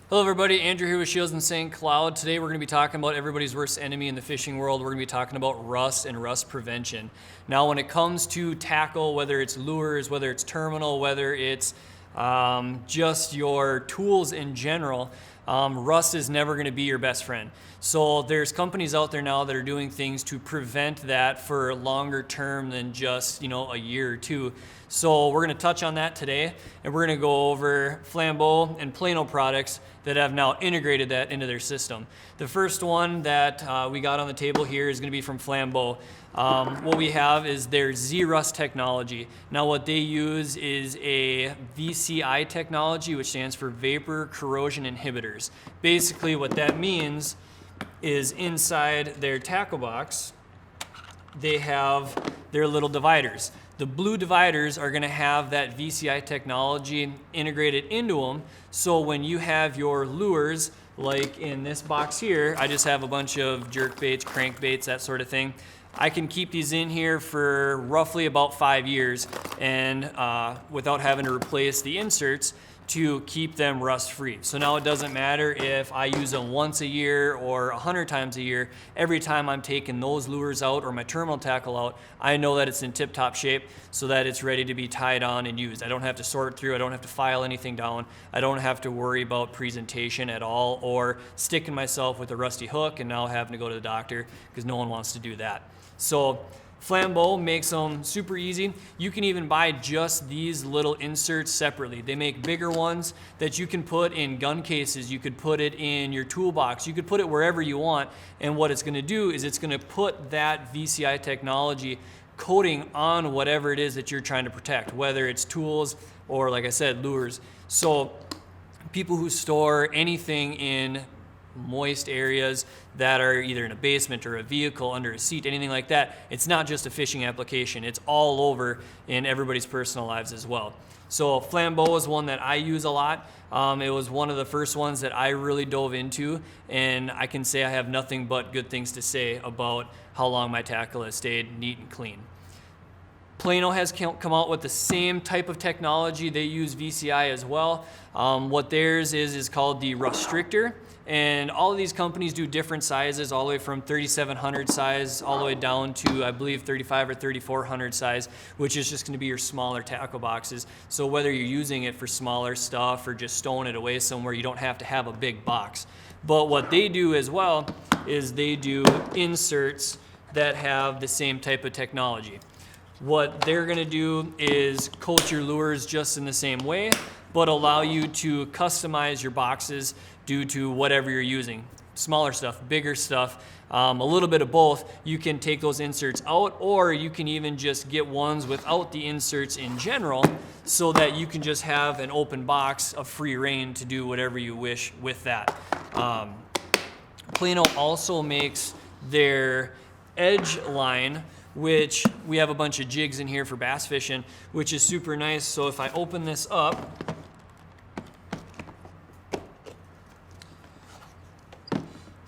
Hello everybody, Andrew here with Shields in St. Cloud. Today we're going to be talking about everybody's worst enemy in the fishing world. We're going to be talking about rust and rust prevention. Now when it comes to tackle, whether it's lures, whether it's terminal, whether it's just your tools in general, rust is never going to be your best friend. So there's companies out there now that are doing things to prevent that for longer term than just, a year or two. So we're going to touch on that today, and we're going to go over Flambeau and Plano products that have now integrated that into their system. The first one that we got on the table here is going to be from Flambeau. What we have is their Z-Rust technology. Now what they use is a VCI technology, which stands for Vapor Corrosion Inhibitors. Basically what that means is inside their tackle box, they have their little dividers. The blue dividers are going to have that VCI technology integrated into them, so when you have your lures, like in this box here, I just have a bunch of jerk baits, crank baits, that sort of thing. I can keep these in here for roughly about 5 years and without having to replace the inserts to keep them rust free. So now it doesn't matter if I use them once a year or 100 times a year. Every time I'm taking those lures out or my terminal tackle out, I know that it's in tip-top shape so that it's ready to be tied on and used. I don't have to sort through, I don't have to file anything down, I don't have to worry about presentation at all or sticking myself with a rusty hook and now having to go to the doctor because no one wants to do that. So Flambeau makes them super easy. You can even buy just these little inserts separately. They make bigger ones that you can put in gun cases. You could put it in your toolbox. You could put it wherever you want. And what it's going to do is it's going to put that VCI technology coating on whatever it is that you're trying to protect, whether it's tools or, like I said, lures. So people who store anything in moist areas that are either in a basement or a vehicle, under a seat, anything like that, it's not just a fishing application. It's all over in everybody's personal lives as well. So Flambeau is one that I use a lot. It was one of the first ones that I really dove into, and I can say I have nothing but good things to say about how long my tackle has stayed neat and clean. Plano has come out with the same type of technology. They use VCI as well. What theirs is called the Restrictor. And all of these companies do different sizes, all the way from 3700 size all the way down to, I believe, 35 or 3400 size, which is just going to be your smaller tackle boxes. So whether you're using it for smaller stuff or just stowing it away somewhere, you don't have to have a big box. But what they do as well is they do inserts that have the same type of technology. What they're going to do is coat your lures just in the same way, but allow you to customize your boxes due to whatever you're using. Smaller stuff, bigger stuff, a little bit of both. You can take those inserts out, or you can even just get ones without the inserts in general so that you can just have an open box of free reign to do whatever you wish with that. Plano also makes their edge line, which we have a bunch of jigs in here for bass fishing, which is super nice. So if I open this up,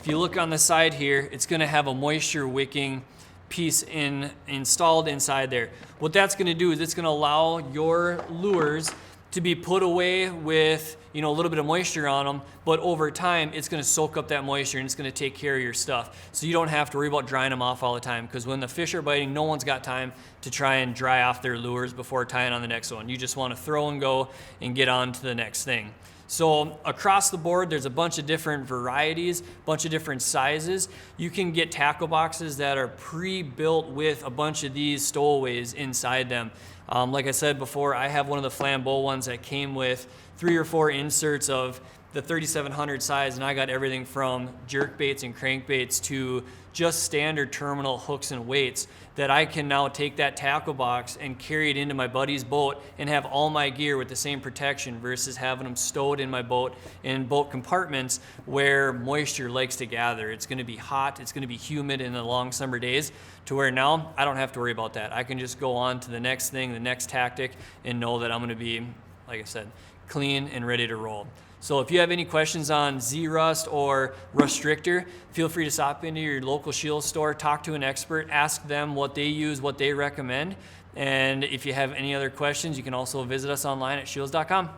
if you look on the side here, it's going to have a moisture wicking piece installed inside there. What that's going to do is it's going to allow your lures to be put away with a little bit of moisture on them, but over time it's going to soak up that moisture and it's going to take care of your stuff. So you don't have to worry about drying them off all the time, because when the fish are biting, no one's got time to try and dry off their lures before tying on the next one. You just want to throw and go and get on to the next thing. So across the board, there's a bunch of different varieties, a bunch of different sizes. You can get tackle boxes that are pre-built with a bunch of these stowaways inside them. Like I said before, I have one of the Flambeau ones that came with 3 or 4 inserts of the 3700 size, and I got everything from jerk baits and crank baits to just standard terminal hooks and weights that I can now take that tackle box and carry it into my buddy's boat and have all my gear with the same protection versus having them stowed in my boat in boat compartments where moisture likes to gather. It's going to be hot, it's going to be humid in the long summer days, to where now I don't have to worry about that. I can just go on to the next thing, the next tactic, and know that I'm going to be, like I said, clean and ready to roll. So if you have any questions on Z-Rust or Restrictor, feel free to stop into your local SCHEELS store, talk to an expert, ask them what they use, what they recommend. And if you have any other questions, you can also visit us online at scheels.com.